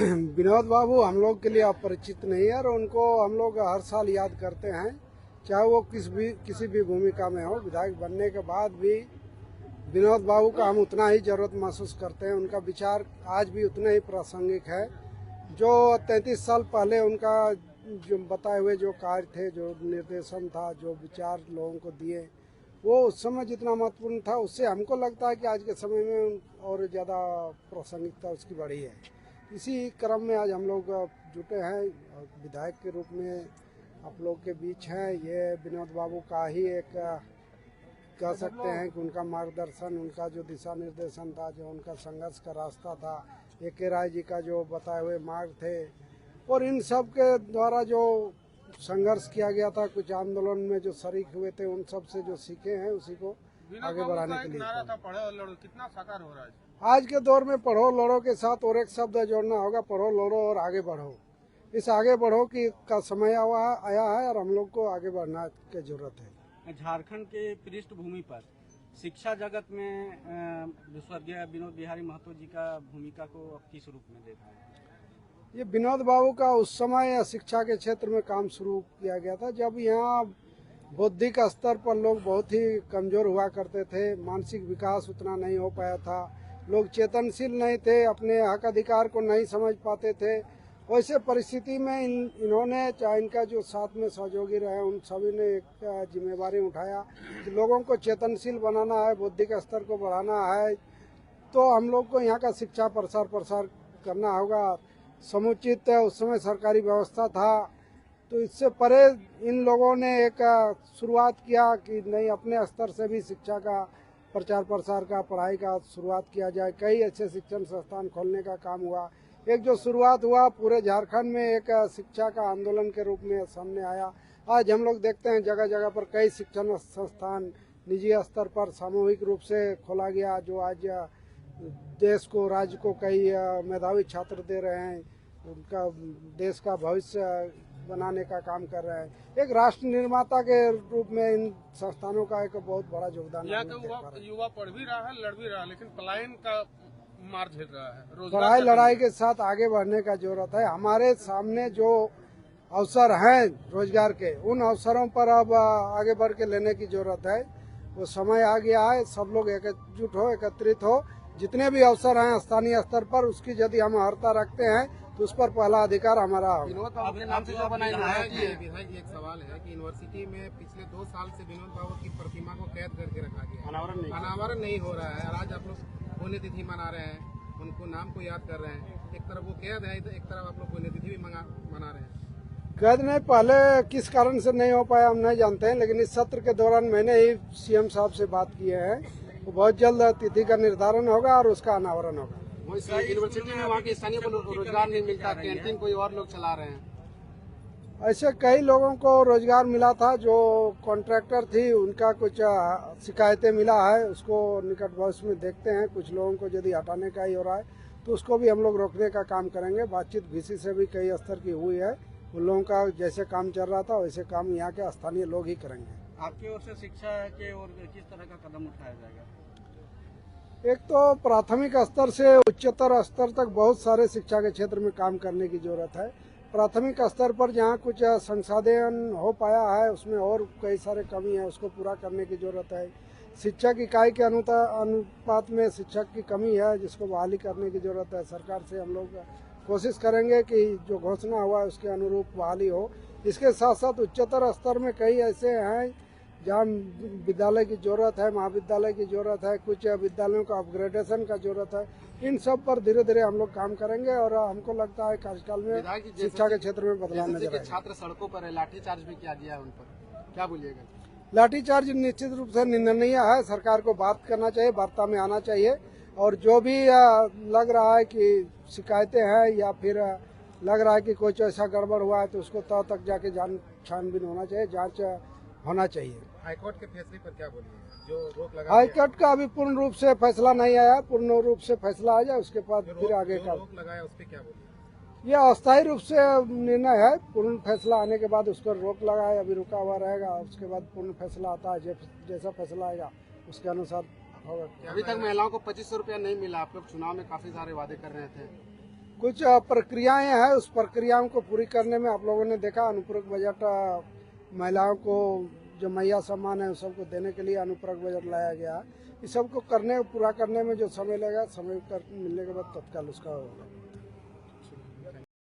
विनोद बाबू हम लोग के लिए अपरिचित नहीं है और उनको हम लोग हर साल याद करते हैं, चाहे वो किसी भी भूमिका में हो। विधायक बनने के बाद भी विनोद बाबू का हम उतना ही जरूरत महसूस करते हैं। उनका विचार आज भी उतना ही प्रासंगिक है। जो 33 साल पहले उनका जो बताए हुए जो कार्य थे, जो निर्देशन था, जो विचार लोगों को दिए, वो उस समय जितना महत्वपूर्ण था, उससे हमको लगता है कि आज के समय में और ज़्यादा प्रासंगिकता उसकी बढ़ी है। इसी क्रम में आज हम लोग जुटे हैं और विधायक के रूप में आप लोग के बीच हैं। ये विनोद बाबू का ही एक कह सकते हैं कि उनका मार्गदर्शन, उनका जो दिशा निर्देशन था, जो उनका संघर्ष का रास्ता था, A.K. राय जी का जो बताए हुए मार्ग थे, और इन सब के द्वारा जो संघर्ष किया गया था, कुछ आंदोलन में जो शरीक हुए थे, उन सब से जो सीखे हैं उसी को आगे बढ़ाने के लिए। नारा था पढ़ो और लड़ो, कितना साकार हो रहा है आज के दौर में? पढ़ो लड़ो के साथ और एक शब्द जोड़ना होगा, पढ़ो लड़ो और आगे बढ़ो। इस आगे बढ़ो का समय आया है और हम लोग को आगे बढ़ना की जरूरत है। झारखंड के पृष्ठभूमि पर शिक्षा जगत में स्वर्गीय विनोद बिहारी महतो जी का भूमिका को अब किस रूप में देखा है? ये विनोद बाबू का उस समय शिक्षा के क्षेत्र में काम शुरू किया गया था, जब यहाँ बौद्धिक स्तर पर लोग बहुत ही कमजोर हुआ करते थे, मानसिक विकास उतना नहीं हो पाया था, लोग चेतनशील नहीं थे, अपने हक अधिकार को नहीं समझ पाते थे। वैसे परिस्थिति में इन्होंने, चाहे इनका जो साथ में सहयोगी रहे, उन सभी ने एक जिम्मेवारी उठाया कि लोगों को चेतनशील बनाना है, बौद्धिक स्तर को बढ़ाना है, तो हम लोग को यहाँ का शिक्षा प्रसार करना होगा। समुचित उस समय सरकारी व्यवस्था था, तो इससे परे इन लोगों ने एक शुरुआत किया कि नहीं, अपने स्तर से भी शिक्षा का प्रचार प्रसार का, पढ़ाई का शुरुआत किया जाए। कई अच्छे शिक्षण संस्थान खोलने का काम हुआ। एक जो शुरुआत हुआ पूरे झारखंड में एक शिक्षा का आंदोलन के रूप में सामने आया। आज हम लोग देखते हैं जगह जगह पर कई शिक्षण संस्थान निजी स्तर पर सामूहिक रूप से खोला गया, जो आज देश को, राज्य को कई मेधावी छात्र दे रहे हैं, उनका देश का भविष्य बनाने का काम कर रहे हैं। एक राष्ट्र निर्माता के रूप में इन संस्थानों का एक बहुत बड़ा योगदान है। युवा पढ़ भी रहा है, लड़ भी रहा है, लेकिन पलायन का मार झेल रहा है। पढ़ाई लड़ाई के साथ आगे बढ़ने का जरूरत है। हमारे सामने जो अवसर हैं रोजगार के, उन अवसरों पर अब आगे बढ़ के लेने की जरूरत है। वो समय आ गया है, सब लोग एकजुट हो, एकत्रित हो। जितने भी अवसर हैं स्थानीय स्तर पर, उसकी यदि हम अर्हता रखते हैं तो उस पर पहला अधिकार हमारा होगा। विनोद बाबू के नाम से जो बनाई विधायक, एक सवाल है कि यूनिवर्सिटी में पिछले 2 साल से विनोद बाबू की प्रतिमा को कैद करके रखा गया, अनावरण नहीं हो रहा है। आज आप लोग पुण्यतिथि मना रहे हैं, उनको नाम को याद कर रहे हैं। एक तरफ वो कैद है, तो एक तरफ आप लोग पुण्यतिथि भी मना रहे हैं। कैद नहीं, पहले किस कारण से नहीं हो पाया हम नहीं जानते हैं, लेकिन इस सत्र के दौरान मैंने ही सीएम साहब से बात किए हैं। तो बहुत जल्द तिथि का निर्धारण होगा और उसका अनावरण होगा। यूनिवर्सिटी में वहाँ के स्थानीय को रोजगार नहीं मिलता, कैंटीन कोई और लोग चला रहे हैं। ऐसे कई लोगों को रोजगार मिला था, जो कॉन्ट्रैक्टर थी, उनका कुछ शिकायतें मिला है, उसको निकट भविष्य में देखते हैं। कुछ लोगों को यदि हटाने का ही हो रहा है तो उसको भी हम लोग रोकने का काम करेंगे। बातचीत VC से भी कई स्तर की हुई है। उन लोगों का जैसे काम चल रहा था वैसे काम यहाँ के स्थानीय लोग ही करेंगे। आपकी ओर से शिक्षा के और किस तरह का कदम उठाया जाएगा? एक तो प्राथमिक स्तर से उच्चतर स्तर तक बहुत सारे शिक्षा के क्षेत्र में काम करने की जरूरत है। प्राथमिक स्तर पर जहाँ कुछ संसाधन हो पाया है, उसमें और कई सारे कमी है, उसको पूरा करने की जरूरत है। शिक्षक इकाई के अनुपात में शिक्षक की कमी है, जिसको बहाली करने की जरूरत है। सरकार से हम लोग कोशिश करेंगे कि जो घोषणा हुआ है उसके अनुरूप बहाली हो। इसके साथ साथ उच्चतर स्तर में कई ऐसे हैं जहाँ विद्यालय की जरूरत है, महाविद्यालय की जरूरत है, कुछ विद्यालयों का अपग्रेडेशन का जरूरत है। इन सब पर धीरे धीरे हम लोग काम करेंगे और हमको लगता है कार्यकाल में शिक्षा के क्षेत्र में बदलाव नजर आएगा। छात्र सड़कों पर है, लाठीचार्ज भी किया गया है, उन पर क्या बोलिएगा? लाठीचार्ज निश्चित रूप से निंदनीय है। सरकार को बात करना चाहिए, वार्ता में आना चाहिए, और जो भी लग रहा है कि शिकायतें हैं या फिर लग रहा है कि कुछ ऐसा गड़बड़ हुआ है तो उसको तह तक जाके छानबीन होना चाहिए, जांच होना चाहिए। हाईकोर्ट के फैसले पर क्या बोलिए, जो रोक लगा? हाईकोर्ट का अभी पूर्ण रूप से फैसला नहीं आया, पूर्ण रूप से फैसला आ जाए उसके बाद फिर आगे का रोक लगाया उस पर क्या बोलिए? यह अस्थायी रूप से निर्णय है। पूर्ण फैसला आने के बाद उस पर रोक लगाए, अभी रुका हुआ रहेगा। उसके बाद पूर्ण फैसला आता है, जैसा फैसला आएगा उसके अनुसार होगा। अभी तक महिलाओं को 2500 रुपया नहीं मिला। आप लोग चुनाव में काफी सारे वादे कर रहे थे। कुछ प्रक्रियाएं हैं, उस प्रक्रियाओं को पूरी करने में आप लोगों ने देखा अनुपूरक बजट महिलाओं को जो मैया सम्मान है उस सबको देने के लिए अनुपूरक बजट लाया गया। इस सबको पूरा करने में जो समय लगेगा, समय मिलने के बाद तत्काल उसका होगा।